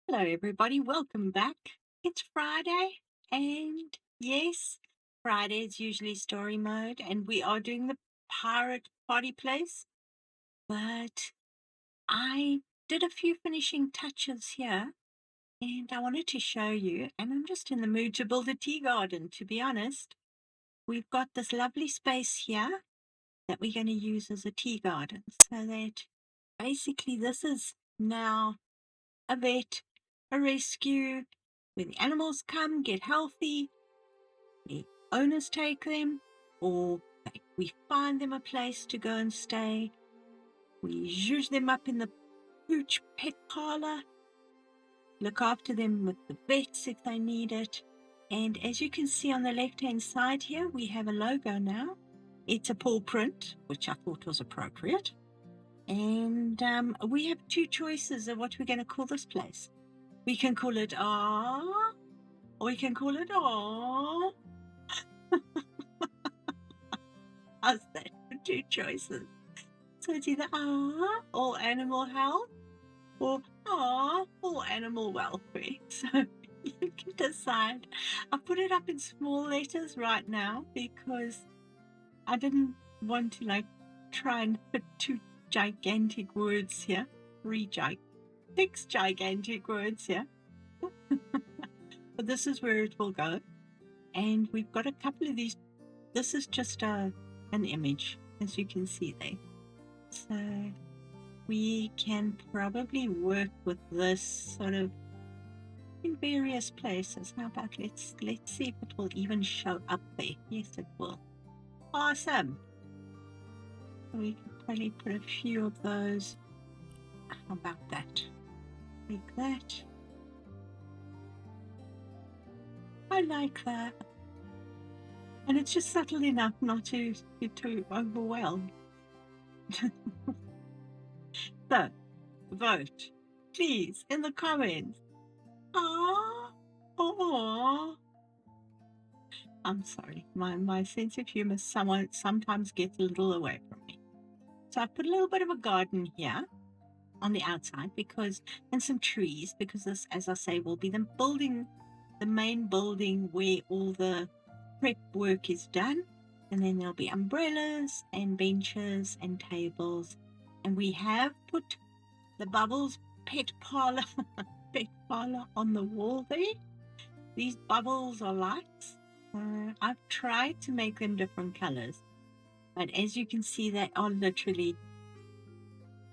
Hello, everybody. Welcome back. It's Friday, and yes, Friday is usually story mode, and we are doing the pirate party place. But I did a few finishing touches here, and I wanted to show you. And I'm just in the mood to build a tea garden, to be honest. We've got this lovely space here that we're going to use as a tea garden, so that basically this is now a vet, a rescue, where the animals come, get healthy, the owners take them, or we find them a place to go and stay. We zhuzh them up in the pooch pet parlor, look after them with the vets if they need it. And as you can see on the left-hand side here, we have a logo now. It's a paw print, which I thought was appropriate. And we have two choices of what we're going to call this place. We can call it or we can call it How's that for two choices? So it's either all animal health, or all animal welfare. So you can decide. I put it up in small letters right now because I didn't want to try and fit two gigantic words here. Six gigantic words here. But this is where it will go. And we've got a couple of these. This is just an image, as you can see there. So we can probably work with this sort of in various places. How about let's see if it will even show up there. Yes, it will. Awesome. We can probably put a few of those. How about that? Like that. I like that. And it's just subtle enough not to get too overwhelmed. So, vote, please, in the comments. Aww. I'm sorry, my sense of humor sometimes gets a little away from me. So I put a little bit of a garden here on the outside and some trees, because this, as I say, will be the main building where all the prep work is done. And then there'll be umbrellas and benches and tables. And we have put the Bubbles pet parlor on the wall there. These bubbles are lights. I've tried to make them different colors, but as you can see, they are literally,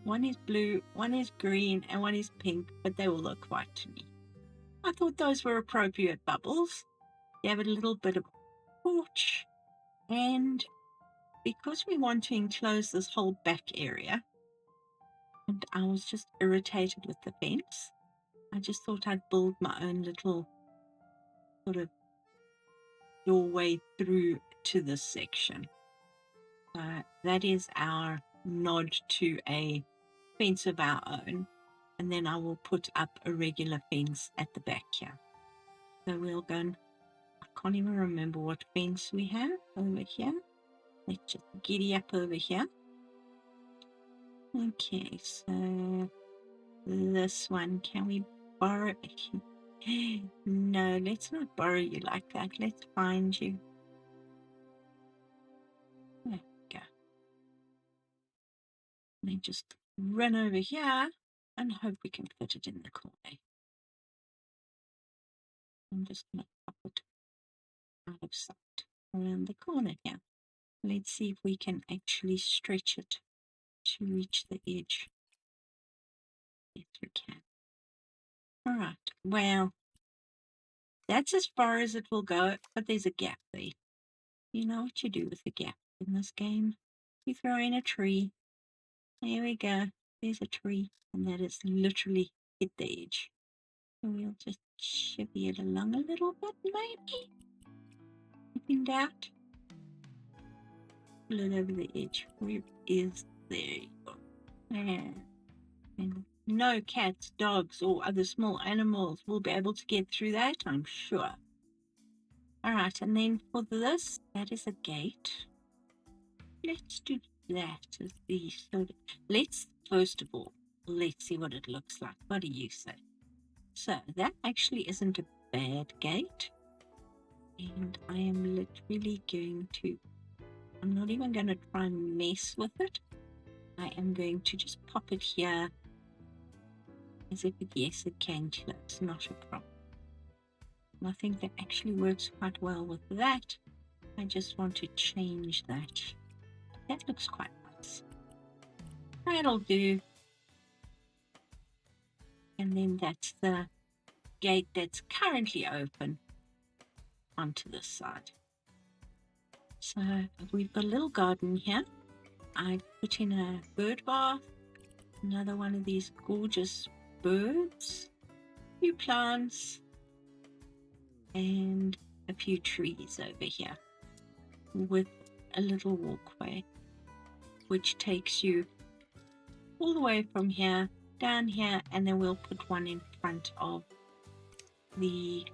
one is blue, one is green, and one is pink, but they all look white to me. I thought those were appropriate bubbles. You have a little bit of porch, and because we want to enclose this whole back area, and I was just irritated with the fence, I just thought I'd build my own little sort of doorway through to this section. That is our nod to a fence of our own. And then I will put up a regular fence at the back here. So we'll go and, I can't even remember what fence we have over here. Let's just giddy up over here. Okay, so this one, can we borrow? No, let's not borrow you like that. Let's find you. There we go. And then just run over here and hope we can fit it in the corner. I'm just going to pop it out of sight around the corner here. Let's see if we can actually stretch it to reach the edge. Yes, we can. All right. Well, that's as far as it will go, but there's a gap there. You know what you do with the gap in this game? You throw in a tree. There we go. There's a tree, and that is literally hit the edge. So we'll just shivvy it along a little bit, maybe. If in doubt, pull it over the edge. Where is there? And no cats, dogs, or other small animals will be able to get through that, I'm sure. All right, and then for this, that is a gate. Let's do that as the sort of, let's, first of all, let's see what it looks like. What do you say? So that actually isn't a bad gate. And I am literally going to, I'm not even going to try and mess with it. I am going to just pop it here as if yes, it can close, not a problem. And I think that actually works quite well with that. I just want to change that. That looks quite nice. That'll do. And then that's the gate that's currently open onto this side. So we've got a little garden here. I put in a bird bath, another one of these gorgeous birds, a few plants, and a few trees over here with a little walkway which takes you all the way from here down here, and then we'll put one in front of the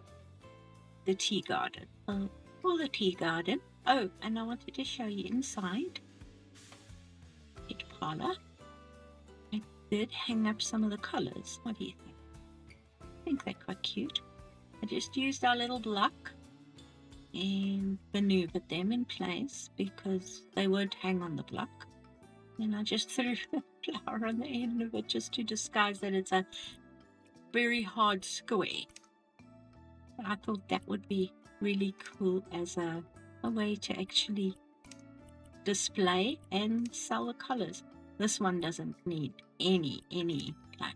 tea garden, or the tea garden. Oh, and I wanted to show you inside pet parlor. I did hang up some of the collars. What do you think? I think they're quite cute. I just used our little block and maneuvered them in place because they won't hang on the block. And I just threw a flower on the end of it just to disguise that it's a very hard square. But I thought that would be really cool as a way to actually display and sell the colors. This one doesn't need any like,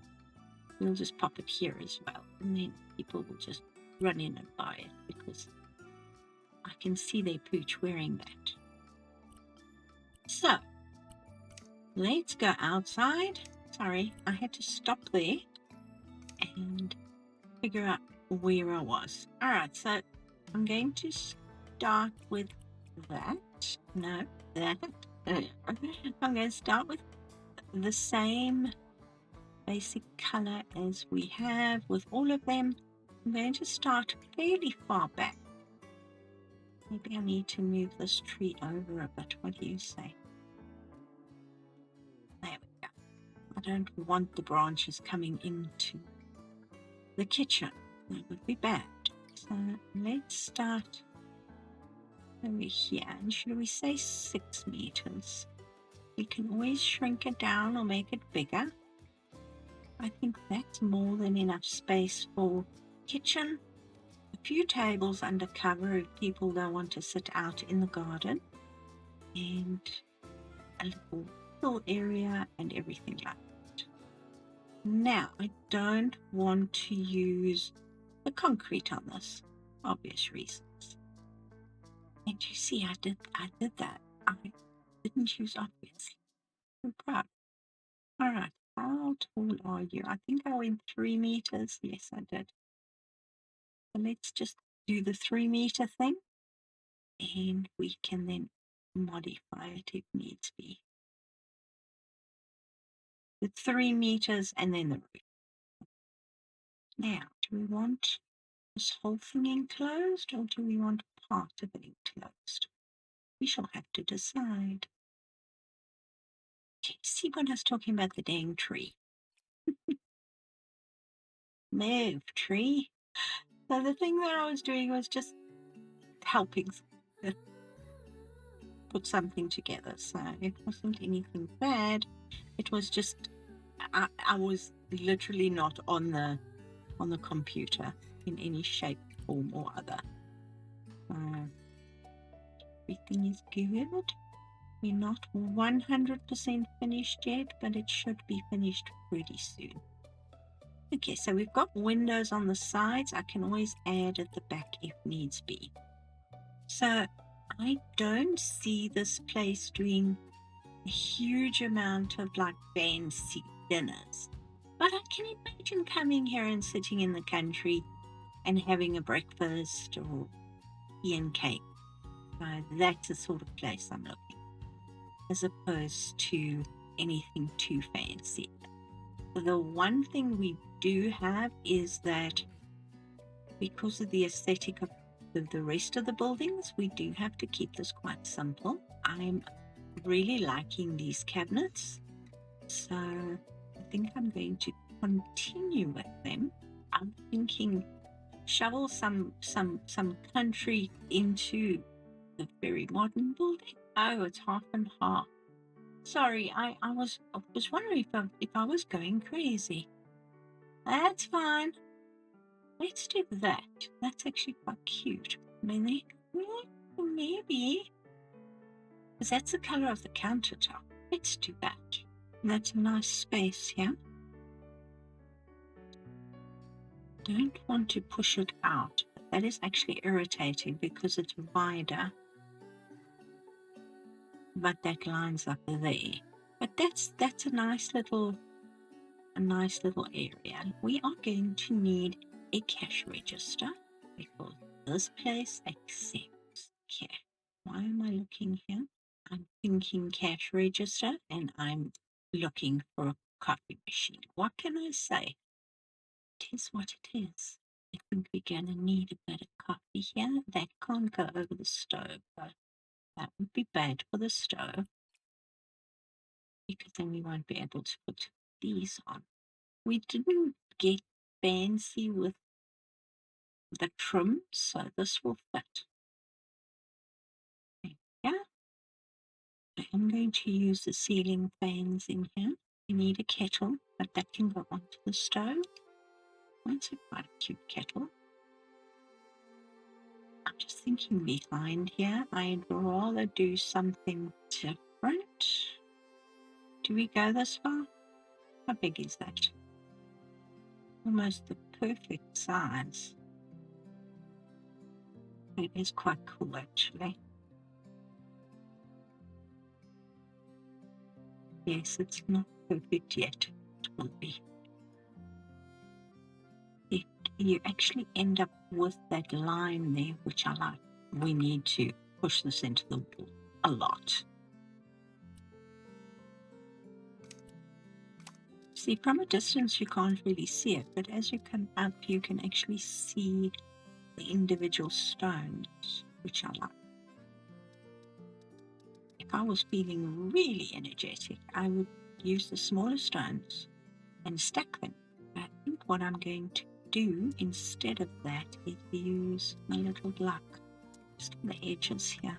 we'll just pop it here as well, and then people will just run in and buy it because I can see their pooch wearing that. So let's go outside. Sorry, I had to stop there and figure out where I was. All right, so I'm going to start with that. No, that. I'm going to start with the same basic color as we have with all of them. I'm going to start fairly far back. Maybe I need to move this tree over a bit. What do you say? There we go. I don't want the branches coming into the kitchen. That would be bad. So let's start over here. And should we say 6 meters? We can always shrink it down or make it bigger. I think that's more than enough space for kitchen, a few tables under cover if people don't want to sit out in the garden, and a little area and everything like that. Now, I don't want to use the concrete on this, obvious reasons. And you see, I did that. I didn't use obviously. I'm proud. All right, how tall are you? I think I went 3 meters. Yes, I did. So let's just do the 3 meter thing, and we can then modify it if needs be. The 3 meters and then the roof. Now, do we want this whole thing enclosed, or do we want part of it enclosed? We shall have to decide. Okay, see when I was talking about the dang tree. Move, tree. So the thing that I was doing was just helping put something together. So it wasn't anything bad. It was just I was literally not on the computer in any shape, form, or other. Everything is good. We're not 100% finished yet, but it should be finished pretty soon. Okay, so we've got windows on the sides. I can always add at the back if needs be. So I don't see this place doing a huge amount of like fancy dinners, but I can imagine coming here and sitting in the country and having a breakfast or tea and cake. That's the sort of place I'm looking, as opposed to anything too fancy. The one thing we do have is that because of the aesthetic of the rest of the buildings, we do have to keep this quite simple. I'm really liking these cabinets, so I think I'm going to continue with them. thinking shovel some country into the very modern building. Oh, it's half and half. Sorry, I was wondering if I was going crazy. That's fine. Let's do that. That's actually quite cute. Maybe, because that's the color of the countertop. Let's do that. And that's a nice space here. Don't want to push it out. That is actually irritating because it's wider. But that lines up there. But that's a nice little area. We are going to need a cash register because this place accepts cash. Why am I looking here? I'm thinking cash register and I'm looking for a coffee machine. What can I say? It is what it is. I think we're going to need a bit of coffee here. That can't go over the stove, though. That would be bad for the stove because then we won't be able to put these on. We didn't get fancy with the trim, so this will fit. Yeah. I am going to use the ceiling fans in here. We need a kettle, but that can go onto the stove. That's quite a cute kettle. I'm just thinking behind here, I'd rather do something different. Do we go this far? How big is that? Almost the perfect size. It is quite cool, actually. Yes, it's not perfect yet. It will be. You actually end up with that line there, which I like. We need to push this into the wall a lot. See, from a distance you can't really see it, but as you come up you can actually see the individual stones, which I like. If I was feeling really energetic, I would use the smaller stones and stack them. I think what I'm going to do instead of that is use my little block just on the edges here.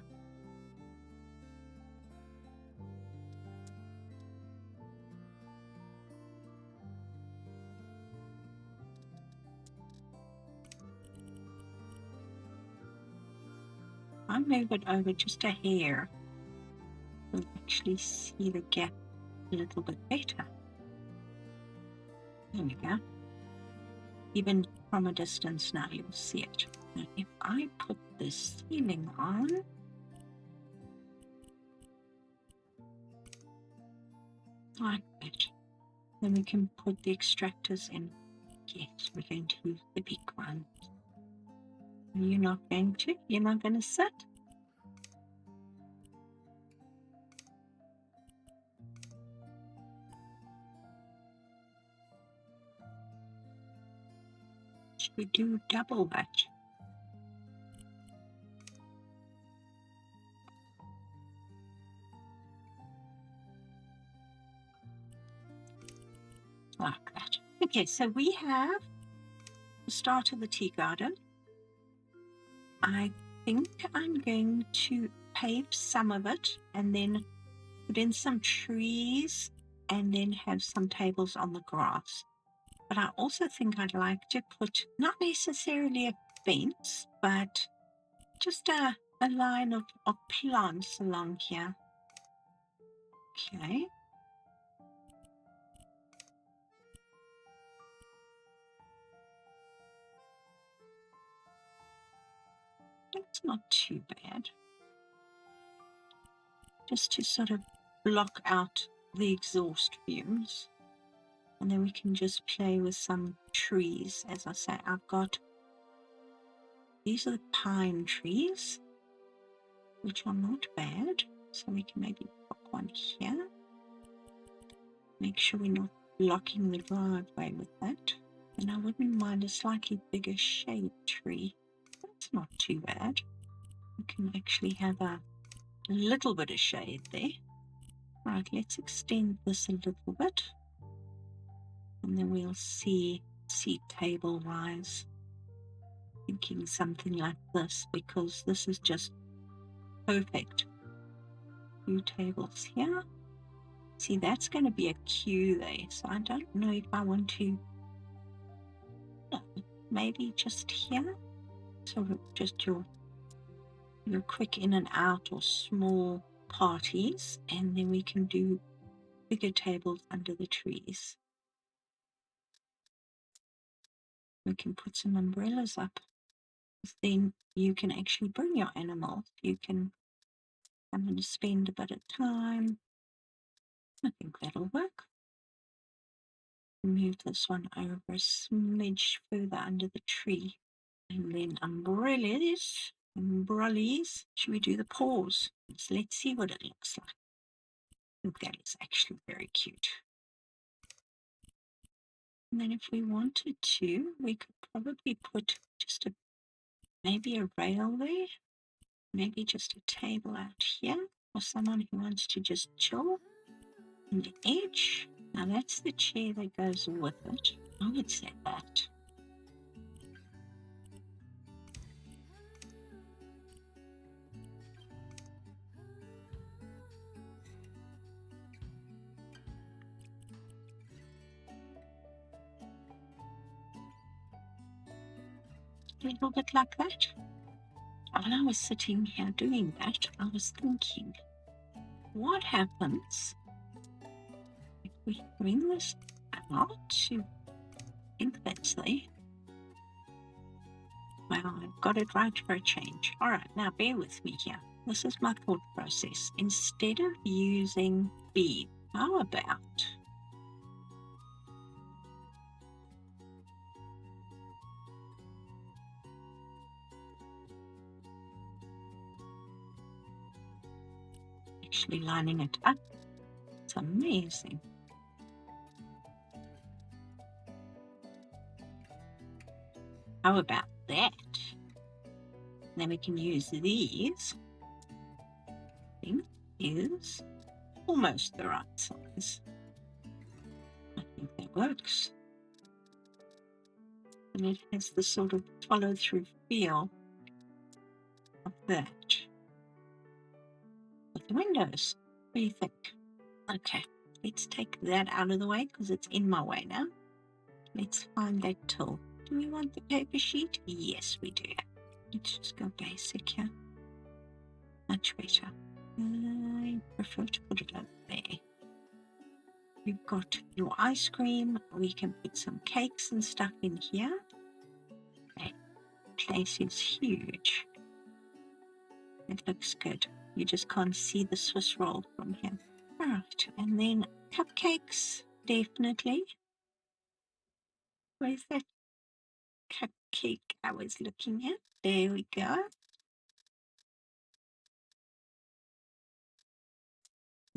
I'll move it over just a hair. You'll actually see the gap a little bit better. There we go. Even from a distance now you'll see it. Now if I put the ceiling on, like that, then we can put the extractors in. Yes, we're going to use the big ones. You're not going to? You're not going to sit? Should we do double that? Like that. Okay, so we have the start of the tea garden. I think I'm going to pave some of it and then put in some trees and then have some tables on the grass. But I also think I'd like to put not necessarily a fence, but just a line of plants along here. Okay. That's not too bad. Just to sort of block out the exhaust fumes. And then we can just play with some trees. As I say, I've got, these are the pine trees, which are not bad. So we can maybe put one here. Make sure we're not blocking the driveway with that. And I wouldn't mind a slightly bigger shade tree. That's not too bad. We can actually have a little bit of shade there. Right, let's extend this a little bit. And then we'll see seat table wise. Thinking something like this because this is just perfect. 2 tables here. See, that's going to be a queue there, so I don't know if I want to, maybe just here, sort of just your quick in and out or small parties, and then we can do bigger tables under the trees. We can put some umbrellas up. Then you can actually bring your animals. You can come and spend a bit of time. I think that'll work. Move this one over a smidge further under the tree. And then umbrellas. Should we do the paws? Let's see what it looks like. I think that is actually very cute. And then if we wanted to, we could probably put just maybe a rail there. Maybe just a table out here for someone who wants to just chill on the edge. Now that's the chair that goes with it. I would say that. A little bit like that. While I was sitting here doing that, I was thinking, what happens if we bring this out to, I think that's there. Well, I've got it right for a change. All right, now bear with me here. This is my thought process. Instead of using bead, how about actually lining it up? It's amazing. How about that? Then we can use these. I think is almost the right size. I think that works. And it has the sort of follow-through feel of that. With the windows. What do you think? Okay, let's take that out of the way because it's in my way now. Let's find that tool. Do we want the paper sheet? Yes, we do. Let's just go basic here. Much better. I prefer to put it over there. You've got your ice cream. We can put some cakes and stuff in here. That place is huge. It looks good. You just can't see the Swiss roll from here. All right, and then cupcakes, definitely. Where's that cupcake I was looking at? There we go.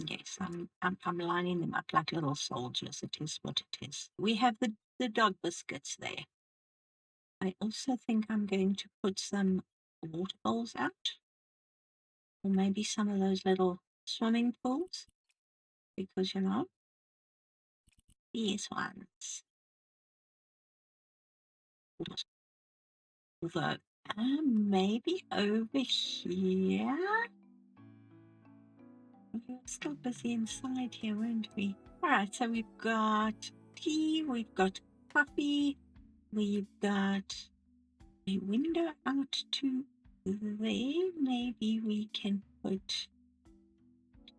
Yes, I'm lining them up like little soldiers. It is what it is. We have the dog biscuits there. I also think I'm going to put some water bowls out, or maybe some of those little swimming pools, because these ones. Although maybe over here. We're still busy inside here, weren't we? All right, so we've got tea, we've got coffee, we've got a window out to there. Maybe we can put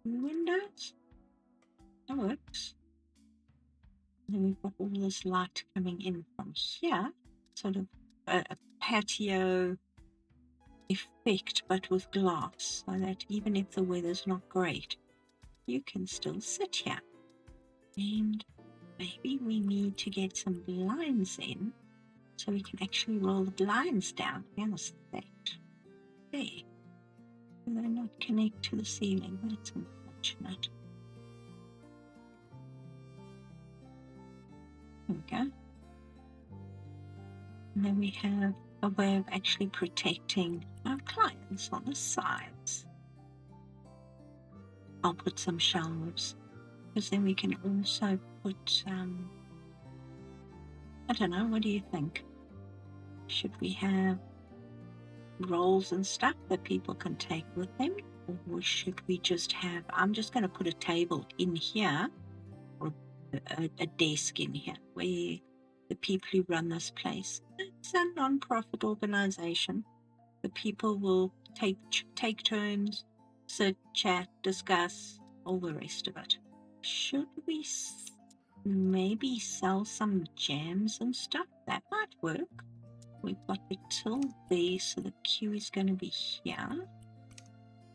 2 windows. That works. And then we've got all this light coming in from here, sort of a patio effect, but with glass, so that even if the weather's not great, you can still sit here. And maybe we need to get some blinds in so we can actually roll the blinds down. How's that? There. They're not connect to the ceiling. That's unfortunate. There we go. And then we have a way of actually protecting our clients on the sides. I'll put some shelves, because then we can also put I don't know. What do you think? Should we have rolls and stuff that people can take with them? Or should we just have, I'm just going to put a table in here, or a desk in here, where the people who run this place, it's a non-profit organization. The people will take turns, sit, chat, discuss, all the rest of it. Should we maybe sell some jams and stuff? That might work. We've got the till there, so the queue is going to be here.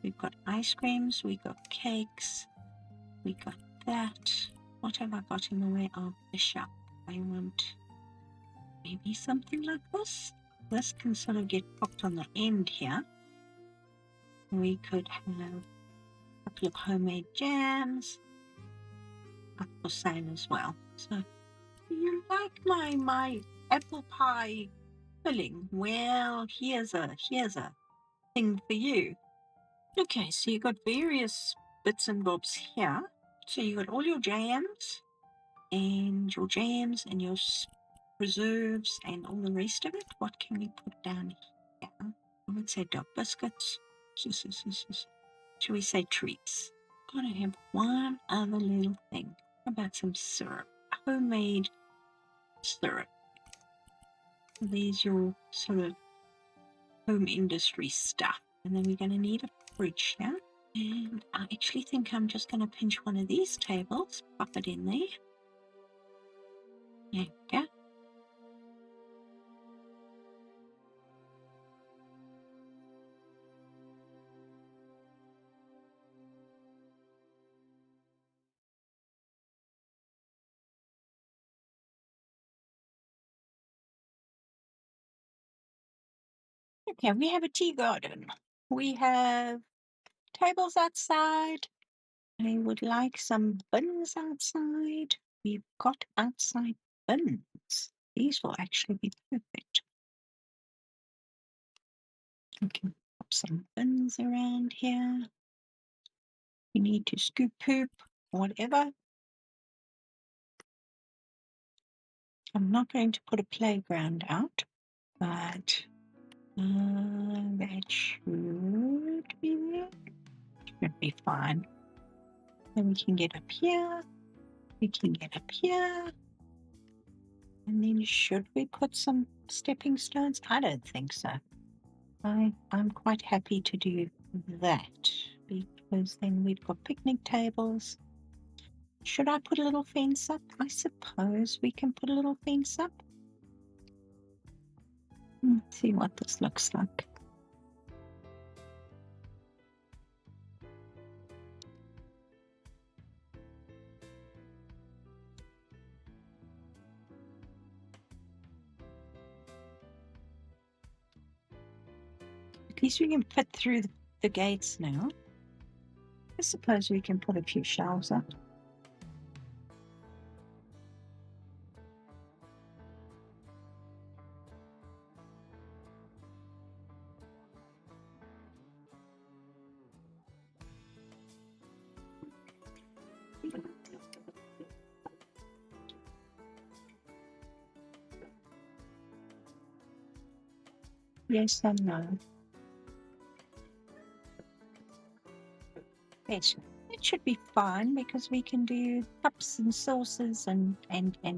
We've got ice creams, we've got cakes, we got that. What have I got in the way of the shop? I want maybe something like this. This can sort of get popped on the end here. We could have a couple of homemade jams up for sale as well. So, do you like my apple pie filling? Well, here's a thing for you. Okay, so you got various bits and bobs here. So you got all your jams and your preserves and all the rest of it. What can we put down here? I would say dog biscuits. Should we say treats? Gotta have one other little thing. How about some syrup? Homemade syrup. There's your sort of home industry stuff. And then we're going to need a fridge here. And I actually think I'm just going to pinch one of these tables, pop it in there. There we go. Okay, we have a tea garden. We have tables outside. I would like some bins outside. We've got outside bins. These will actually be perfect. We can pop some bins around here. You need to scoop poop, whatever. I'm not going to put a playground out, but that should be there. Should be fine. Then we can get up here. We can get up here. And then should we put some stepping stones? I don't think so. I'm quite happy to do that, because then we've got picnic tables. Should I put a little fence up? I suppose we can put a little fence up. Let's see what this looks like. At least we can fit through the gates now. I suppose we can put a few shelves up. Yes and no. Yes, it should be fine, because we can do cups and saucers and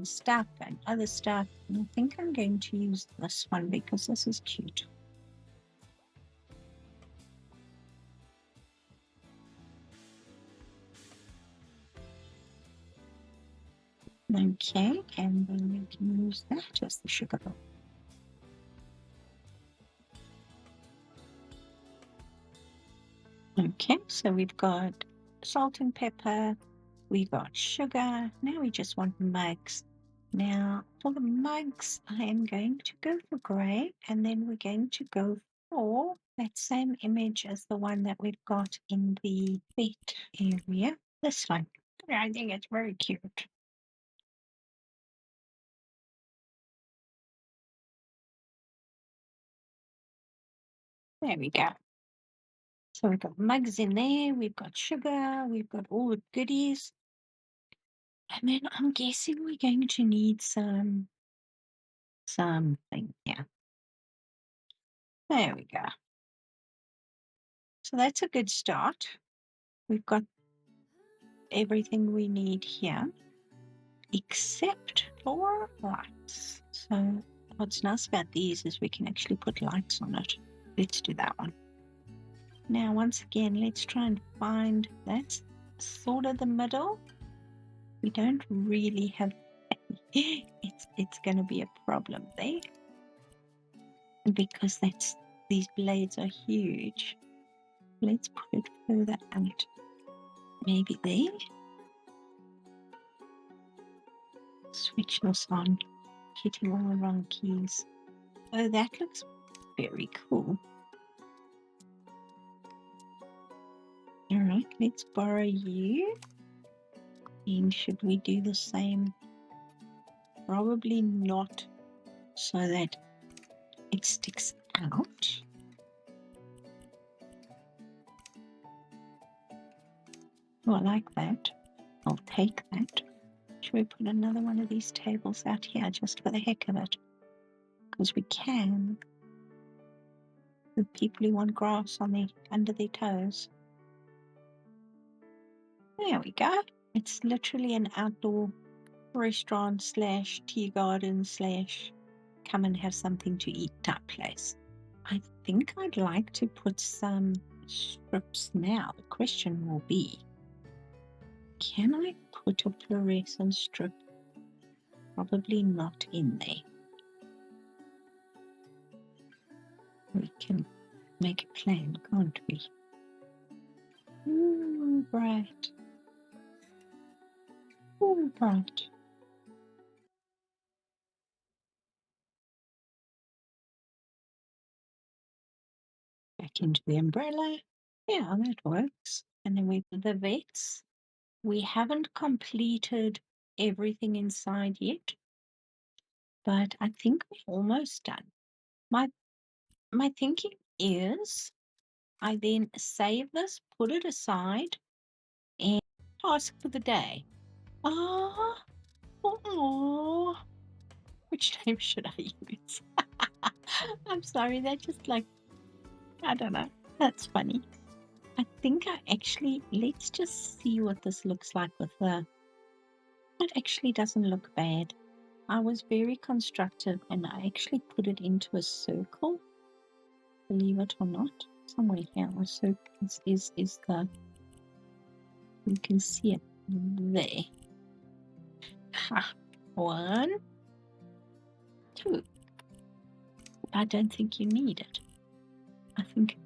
stuff and other stuff. And I think I'm going to use this one because this is cute. Okay, and then we can use that as the sugar bowl. Okay, so we've got salt and pepper, we got sugar. Now we just want mugs. Now for the mugs, I am going to go for grey, and then we're going to go for that same image as the one that we've got in the pet area. This one. I think it's very cute. There we go. So we've got mugs in there, we've got sugar, we've got all the goodies. And then I'm guessing we're going to need some something here. There we go. So that's a good start. We've got everything we need here, except for lights. So what's nice about these is we can actually put lights on it. Let's do that one. Now, once again, let's try and find, that's sort of the middle. We don't really have, it's going to be a problem there. Because these blades are huge. Let's put it further out. Maybe there. Switch this on. Hitting all the wrong keys. Oh, that looks very cool. All right, let's borrow you. And should we do the same? Probably not, so that it sticks out. Oh, I like that. I'll take that. Should we put another one of these tables out here just for the heck of it? Because we can. The people who want grass on under their toes. There we go. It's literally an outdoor restaurant / tea garden / come and have something to eat type place. I think I'd like to put some strips now. The question will be, can I put a fluorescent strip? Probably not in there. We can make a plan, can't we? Ooh, bright. Ooh, bright. Back into the umbrella. Yeah, that works. And then the vets. We haven't completed everything inside yet, but I think we're almost done. My thinking is I then save this, put it aside, and task for the day. Oh, which name should I use? I'm sorry, that just I don't know. That's funny. I think let's just see what this looks like with it actually doesn't look bad. I was very constructive and I actually put it into a circle, believe it or not. Somewhere here, a circle is the, you can see it there. Ha, 1, 2. I don't think you need it. I think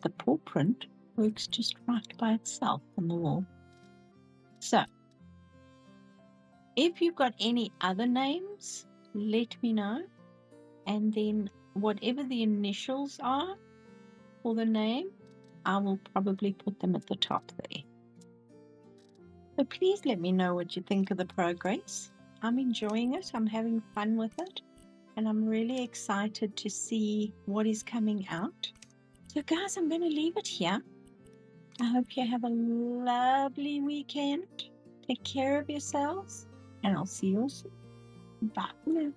the paw print works just right by itself on the wall. So, if you've got any other names, let me know. And then whatever the initials are for the name, I will probably put them at the top there. So please let me know what you think of the progress. I'm enjoying it. I'm having fun with it. And I'm really excited to see what is coming out. So guys, I'm going to leave it here. I hope you have a lovely weekend. Take care of yourselves. And I'll see you all soon. Bye.